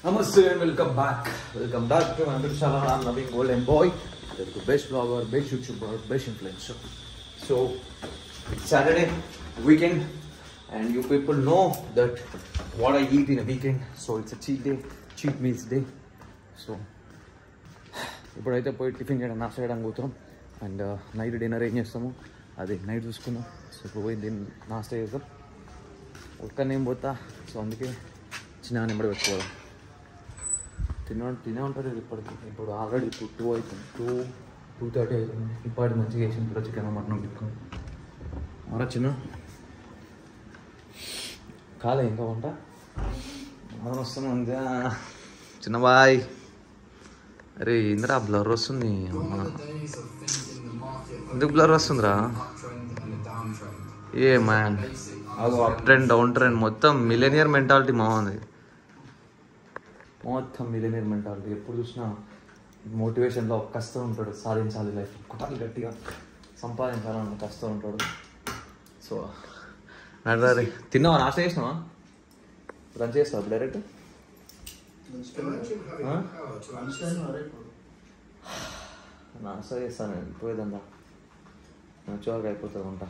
Namaste and welcome back. Welcome back to my channel. I'm Naveen Golden Boy, the best vlogger, best YouTuber, best influencer. So it's Saturday weekend, and you people know that what I eat in a weekend. So it's a cheat day, cheat meals day. So ఇప్పుడైతే పోయి tiffin చేయడం నాస్తా చేయడానికి పోతున్నాం and night dinner ఏం చేస్తాము అదే night చూసుకుందాం. So ఇప్పుడు పోయి దీన్ని నాస్తా చేస్తాం. ఒక్కనే ఏం పోతా. సో అందుకే చిన్న నెంబర్ పెట్టుకోవడం తినే ఉంటుంది ఇప్పటికి. ఇప్పుడు ఆల్రెడీ 2 అవుతుంది, 2:30 అవుతుంది. ఇప్పటి మంచిగా వేసి ఇప్పుడు చికెన్ మటన్ పెట్టుకోండి మరో చిన్న కాలే ఇంకా వంట మనం వస్తున్నాం అంతే. చిన్న బాయ్. అరే ఇంద్రా బ్లర్ వస్తుంది. ఎందుకు బ్లర్ వస్తుందిరా? ఏ మ్యాన్ అది అప్ ట్రెండ్ డౌన్ ట్రెండ్ మొత్తం మిలేనియర్ మెంటాలిటీ బాగుంది. మొత్తం మిలేనియర్ మెంటాలిటీ. ఎప్పుడు చూసినా మోటివేషన్లో కష్టం ఉంటాడు, సాధించాలి లైఫ్ కొట్టాలి గట్టిగా సంపాదించాలని కష్టం ఉంటాడు. సో నడరే తిన్నావా? నాశ చేసినావా? లంచ్ చేస్తావా డైరెక్ట్? నాశ చేస్తాను పోయేదంతా మంచిగా అయిపోతుంది ఉంటా.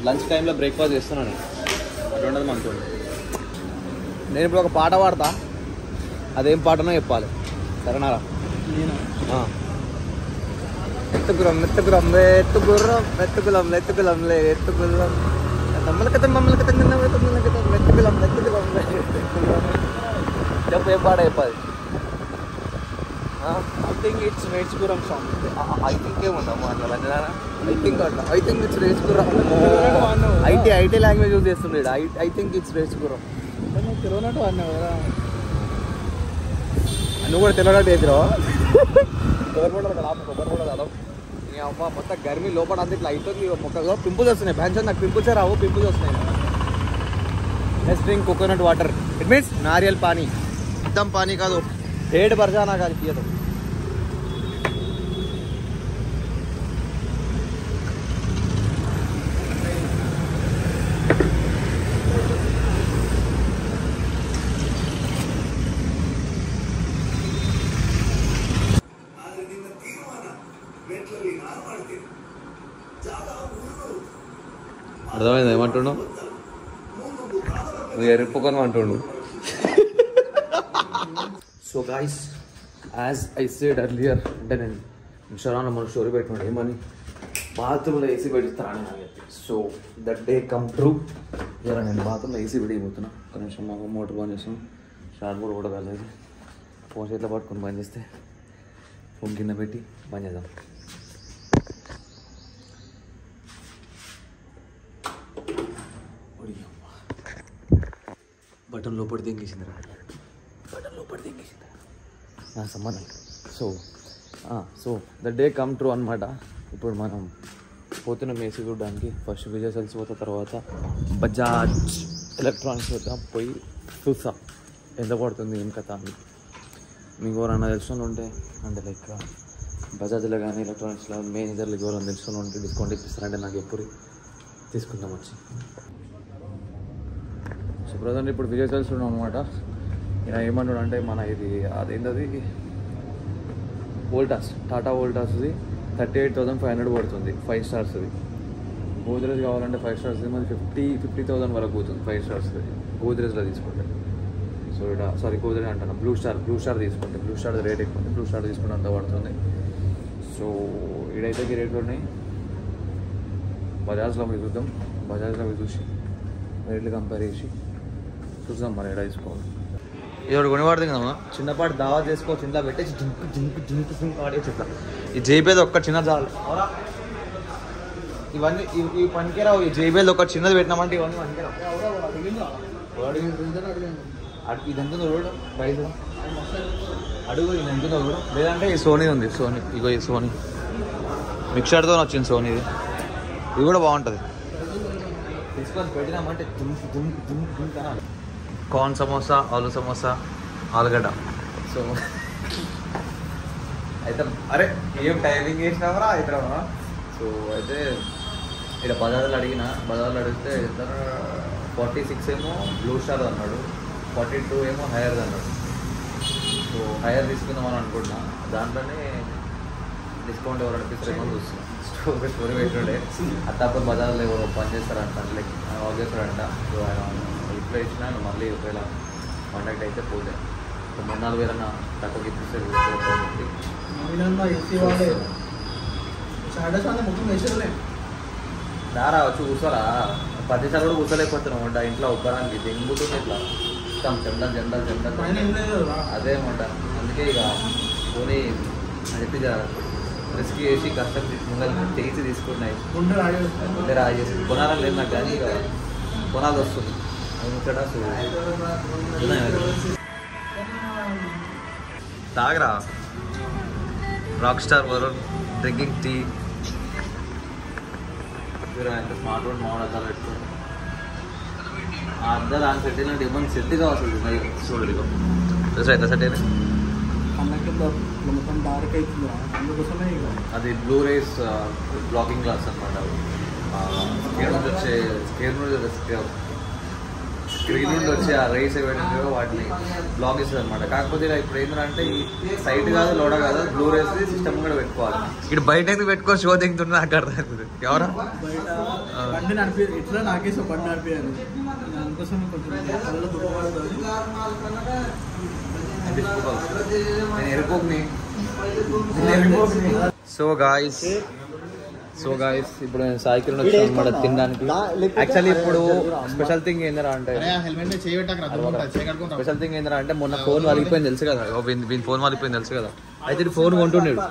లంచ్ టైంలో బ్రేక్ఫాస్ట్ చేస్తున్నాను. అటు ఉండదు మనతో. నేను ఇప్పుడు ఒక పాట పాడతా, అదేం పాటనో చెప్పాలి, సరేనారా? ఎత్తుకురం ఎత్తుకురం ఎత్తుకుర్రం ఎత్తుకులం ఎత్తుకులంలే ఎత్తుకులం మమ్మల్కత మమ్మల్కత ఎత్తుకులం ఎత్తుకులం చెప్పు, ఏం పాట చెప్పాలి? ఐ థింక్ ఇట్స్ రేజ్పురం సాంగ్. ఐ థింక్ ఏముందమ్మా అట్లా? ఐ థింక్ ఇట్స్ రేజ్పురం. ఐటీ లాంగ్వేజ్ యూజ్ చేస్తున్నాడు. ఐ థింక్ ఇట్స్ రేజ్పురం. తెలియనట్టు అన్నావు కదా నువ్వు కూడా తెలియనట్టు చేసిరావా? కొబ్బరి కదా నీ అమ్మ మొత్తం గర్మీ లోపల అంత ఇట్లా అవుతుంది. మొక్క పింపుల్స్ వస్తున్నాయి. పెన్షన్ నాకు పింపుల్సే రావు, పింపుల్స్ వస్తున్నాయి. Let's drink coconut water. It means nariyal pani. एकदम पानी का दो 1.5 ना का पिए तो అర్థమైంది ఏమంటుండు? ఎరుపుకొని అంటుండు. So guys, as I said earlier, అంటే నేను ఇన్స్టాగ్రామ్లో మన స్టోరీ పెట్టుకున్నాను ఏమని, బాత్రూంలో ఏసీ పెడతాను అని చెప్పి. So that day come true. ఇలా నేను బాత్రూంలో ఏసీ పెట్టిపోతున్నా. ఒక నిమిషం మాకు మోటార్ బంద్ చేస్తాం. షార్ట్ బోర్డ్ కూడా కాలేదు. ఫోన్ చేతిలో పట్టుకొని బంద్ చేస్తే ఫోన్ కింద పెట్టి బంద్ చేద్దాం. బటన్ లోపడి తెంగేసిందిరా, బటన్ లోపడి తెంగేసిందిరా నా సంబంధం. So the day come true అనమాట. ఇప్పుడు మనం పోతున్నాం ఏసీ చూడడానికి. ఫస్ట్ విజయ్ సెల్స్ పోతా, తర్వాత బజాజ్ ఎలక్ట్రానిక్స్ పోతా. పోయి చూస్తా ఎంత పడుతుంది ఏం కథ అని. మీకు ఎవరన్నా తెలుసుకుని ఉంటే, అంటే లైక్ బజాజ్లో కానీ ఎలక్ట్రానిక్స్లో మేనేజర్లు ఎవరైనా తెలుసుకుని ఉంటే డిస్కౌంట్ ఇప్పిస్తారంటే నాకు ఎప్పుడు తీసుకుందాం వచ్చి. సో ప్రజెంట్ ఇప్పుడు విజయ్ సెల్స్ ఉన్నాం అనమాట. ఇలా ఏమన్నాడు అంటే మన ఇది అదేంటది వోల్టాస్, టాటా వోల్టాస్ది 38,500 పడుతుంది 5 స్టార్స్ది. గోద్రేజ్ కావాలంటే 5 స్టార్స్ది మరి 50,000 వరకు పోతుంది 5 స్టార్స్ది గోద్రేజ్లో తీసుకుంటే. సో ఇక్కడ సారీ గోద్రేజ్ అంటున్నా, బ్లూ స్టార్ తీసుకుంటే, బ్లూ స్టార్ రేట్ ఎక్కువ ఉంది. బ్లూ స్టార్ తీసుకుంటే అంత పడుతుంది. సో ఇడైతే రేట్లు ఉన్నాయి. బజాజ్లో పోయి చూద్దాం. బజాజ్లో పోయి చూసి రేట్లు కంపేర్ చేసి చూద్దాం మరి ఎడ తీసుకోవాలి. ఇవాడు కొనివాడుతుంది కదమ్మా, చిన్నపాటి దావా చేసుకోవచ్చు. ఇంట్లో పెట్టేసి జింకు ఆడేసి ఇట్లా. ఈ జైబేది ఒక్క చిన్న జాలు ఇవన్నీ ఇవి పనికిరావు. ఈ జైబేది ఒక చిన్నది పెట్టినామంటే ఇవన్నీ పనికిరావు. ఇదంతా చూడు ప్రైజ్ అడుగు, ఇదంతా చూడు. లేదంటే ఈ సోనీ ఉంది, సోనీ. ఇగో ఈ సోనీ మిక్సర్తో వచ్చింది సోనీది. ఇది కూడా బాగుంటుంది. తీసుకొని పెట్టినామంటే కార్న్ సమోసా, ఆలు సమోసా, ఆలుగడ్డ. సో అయితే అరే ఏం టైమింగ్ వేసినావరా అయితే. సో అయితే ఇక్కడ బజార్లో అడిగితే 46 ఏమో బ్లూ స్టార్ అన్నాడు, 42 ఏమో హైయర్ అన్నాడు. సో హైయర్ తీసుకుందామని అనుకుంటున్నా. దాంట్లోనే డిస్కౌంట్ ఎవరు అనిపిస్తారేమో చూస్తున్నాం. ఒక స్టోరీ పెట్టిండే అత్తాపూర్ బజార్లో ఎవరు పని చేస్తారంట, లైక్ వర్క్ చేస్తారంట. సో ఆయన ఇప్పుడు ఇచ్చినా మళ్ళీ ఒకవేళ కాంటాక్ట్ అయితే పోతే 3-4 వేలన్నా తక్కువకి ఇప్పిస్తారు. దారా వచ్చి కూర్చోరా, 10 సార్లు కూడా కూర్చోలేకపోతున్నాం అంట. ఇంట్లో ఒక్కడానికి దెంగుతుంది ఇట్లా ఇస్తాం జెండల్ అదే అంట. అందుకే ఇక పోనీ అని చెప్పి రిస్క్ చేసి కష్టం ముందర చేసి తీసుకున్నాయి. ముందే రాజేసి కొనాలని లేదు నాకు, కానీ ఇక కొనాలి వస్తుంది. తాగరా rock star Varun drinking tea. ఎంత స్మార్ట్ ఫోన్ మోడల్ అద్దాలు పెట్టుకోండి. ఆ అద్దాలు ఆయన సెట్ అయినట్టు ఇబ్బంది సెట్ కావాల్సింది చూడదు. ఎంత సెట్ అయినా అది బ్లూ రేస్ బ్లాకింగ్ గ్లాస్ అనమాట. స్క్రీన్ నుండి వచ్చే ఆ రేస్ ఏవైతే వాటిని బ్లాక్ ఇస్తుంది అనమాట. కాకపోతే ఇలా ఇప్పుడు ఏంటంటే ఈ సైట్ కాదు లోడ కాదు, బ్లూ రేస్ సిస్టమ్ కూడా పెట్టుకోవాలి. ఇక్కడ బయట ఎందుకు పెట్టుకొని షో దిగుతున్నా నాకు అర్థం అవుతుంది. ఎవరా ఇట్లా నాకేసి బండి నడిపేయాలి, దానికోసం సో గాయస్ ఇప్పుడు నేను సాయికిరణ్ వచ్చాను అనమాట తినడానికి. యాక్చువల్లీ ఇప్పుడు స్పెషల్ థింగ్ ఏంటంటే మొన్న ఫోన్ వలిగిపోయింది తెలుసు కదా, ఫోన్ వలిగిపోయింది తెలుసు కదా. అయితే ఫోన్ కొంటుండేడు,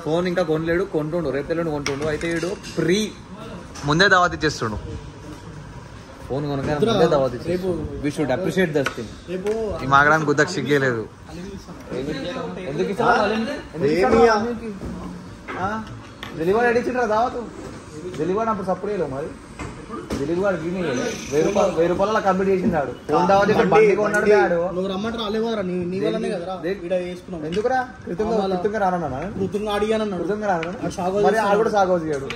ఫోన్ ఇంకా కొనలేడు, కొంటుండు రేపు తెల్లండి కొంటుండు. అయితే వీడు ముందే దావత్ ఇచ్చేస్తుండు. ఫోన్ కొనగా ముందే దావత్ ఇచ్చేస్తుండు. We should appreciate that thing. ఈ మాగడానికి గుద్దకు సిగ్గేలేదు. ఎందుకు దిలీవాడు అడిగిండ్రా దావతు. దిలీవాడు అప్పుడు సపోర్ట్ చేయలేవు మరి. దిలీవాడు 1000 రూపాయల కంప్లీట్ చేసినాడు. ఫోన్ దావత్ బండి కొన్నాడు. నువ్వు రమ్మంటే రాలేవారా, నీ వల్లనే కదరా వేసుకున్నావు. ఎందుకురా కృతంగా రానన్నా, కృతంగా అడిగానన్నా, కృతంగా రాను మరి. ఆడు కూడా సాగోజు చేయడు.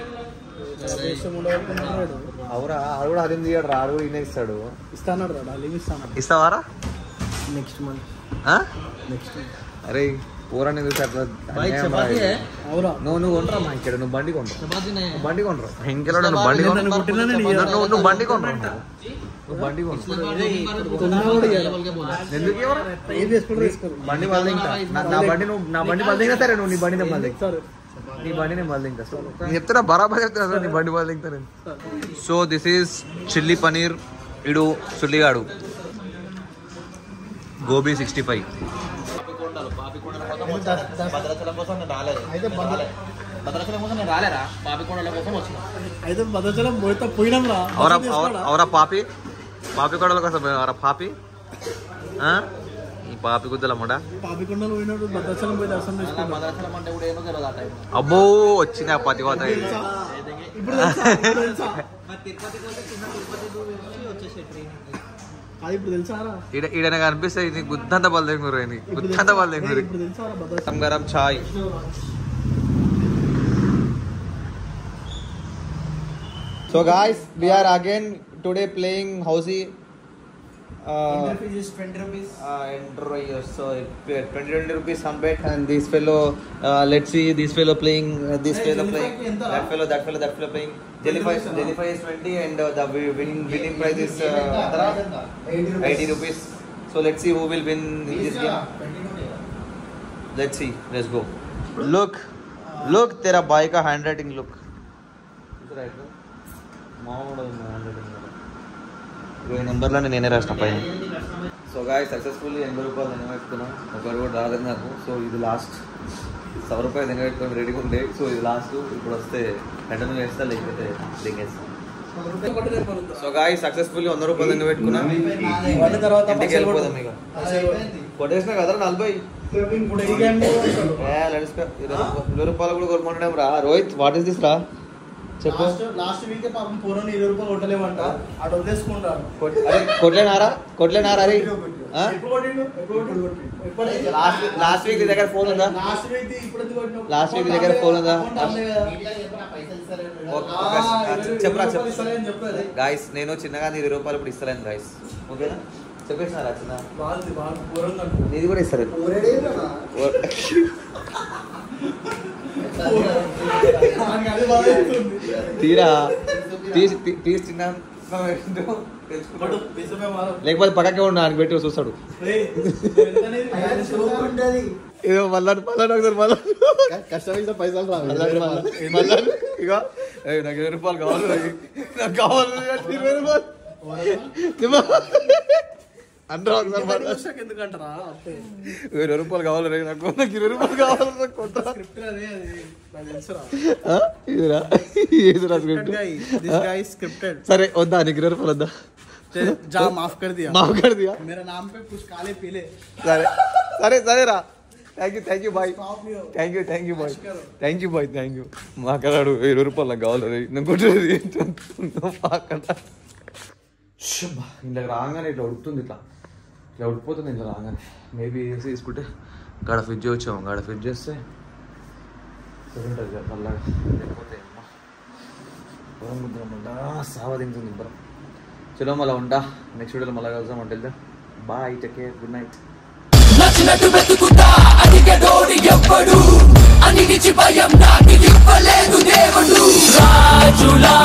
అవురా ఆడు కూడా అదేం తీయడు రా, ఆడు కూడా ఈయన ఇస్తాడు. ఇస్తాడు ఇస్తావారా నెక్స్ట్ మంత్. అరే పూరాన్ని చూసి నువ్వు కొంటరా మా ఇక్కడ. నువ్వు బండి కొంటరా, ఇంకెలా నువ్వు బండి నువ్వు బండి కొంటరా, నువ్వు బండి కొంటరా. ఎందుకు బండి మళ్ళీ ఇంకా నా బండి మళ్ళీ ఇంకా సరే. నువ్వు నీ బండి మళ్ళీ నేను మళ్ళీ ఇంకా నేను చెప్తున్నా, బరాబర్ చెప్తున్నా నీ బండి మళ్ళీ ఇంకా. So this is chilli paneer. ఇడు చుల్లిగాడు గోబీ 65. భద్రాచలం కోసం నేను రాలేదు. భద్రాచలం కోసం నేను రాలేరా, పాపికొండల కోసం వచ్చిన. అయితే భద్రాచలం పోతే పోయినాం రా. అవరా పాపికొండల కోసం అవరా పాపి. ఈ పాపి గుద్దలమ్మడ పాపికొండలు పోయినప్పుడు భద్రాచలం పోయి దర్శనం చేసుకున్నాం. భద్రాచలం అంటే కూడా ఏమో తెలియదు ఆ టైం. అబ్బో వచ్చింది ఆ పతికోత. ఈడన కనిపిస్తాయి గుద్దంత బలదెంగురు, గుద్దంత బలదెంగురు. గరం చాయ్. So guys, we are again today playing Housey. Entry fees is 20 rupees. So 20 rupees on bet, and this fellow, let's see, this fellow playing, this fellow playing, that fellow playing. Jellyfy is 20, and the winning prize is 80 rupees. So let's see who will win in this game. Let's see, let's go. Look, तेरा भाई का handwriting look. ఈ నెంబర్లోనే నేనే రాసిన పైన. So guys successfully 80 రూపాయలు నిలబెట్టుకున్నాం. ఒకరు కూడా రాలేదు నాకు. సో ఇది లాస్ట్ 100 రూపాయలు నిలబెట్టుకొని రెడీగా ఉండే. సో ఇది లాస్ట్. ఇప్పుడు వస్తే రిటర్న్ వేస్తా, లేకపోతే దిగేస్తా. సో గాయస్ సక్సెస్ఫుల్లీ 100 రూపాయలు నిలబెట్టుకున్నాం. ఇంటికి వెళ్ళిపోదాం. ఇక కొట్టేసినా కదరా 40. ఇప్పుడు ఈ గేమ్ ₹20 కూడా కొనుక్కుంటాం రా. రోహిత్ వాట్ ఇస్ దిస్ రా చెప్పు. లాస్ట్ వీక్ పాపం పూర్వం ₹20 కొట్టలేమంట అటు వదిలేసుకుంటారు. కొట్లేనారా రే లాస్ట్ వీక్ దగ్గర ఫోన్ ఉందా? లాస్ట్ వీక్ దగ్గర ఫోన్ ఉందా? చెప్పరా చెప్పు గాయస్. నేను చిన్నగా ₹20 ఇప్పుడు ఇస్తలేను గాయస్. ఓకేనా చెప్పేసినారా చిన్న నీది కూడా ఇస్తారు తీరా తీసి చిన్న లేకపోతే పక్కకే ఉండు ఆయనకి పెట్టి చూస్తాడు. ఏదో మళ్ళా కష్టమైన పైసలు రావు. ఇక నాకు ₹20 కావాలి. నాకు కావాలి ₹20 కావాలి. నాకు ₹20 కావాలి. సరే వద్దా నీకు ₹20 వద్దా? माफ कर दिया मेरा नाम पे कुछ काले पीले. సరే సరే సరేరా. Thank you bye. Thank you bye. మాట్లాడు ₹20 నాకు కావాలి. నేను కొట్టేది ఇందాక రాగానే ఇట్లా ఉడుకుతుంది. ఇట్లా ఉడికిపోతుంది ఇంట్లో రాగానే. మేబీ ఏసీ తీసుకుంటే గాడ ఫిట్ చేయొచ్చాము. గాడ ఫిట్ చేస్తే ఉంటుంది మళ్ళా. లేకపోతే పొలం ముద్రమంట సావా తింటుంది ఇద్దరం. చలో మళ్ళీ ఉంటా. నెక్స్ట్ వీడియోలో మళ్ళీ కలుద్దాం. అంటే వెళ్దాం. Bye, take care, good night. నచ్చినట్టు వెతుకుతా అడిగేటోడి ఎవ్వడు అన్నిటికి భయం నాకు ఇవ్వలేదు దేవుడు రాజులా.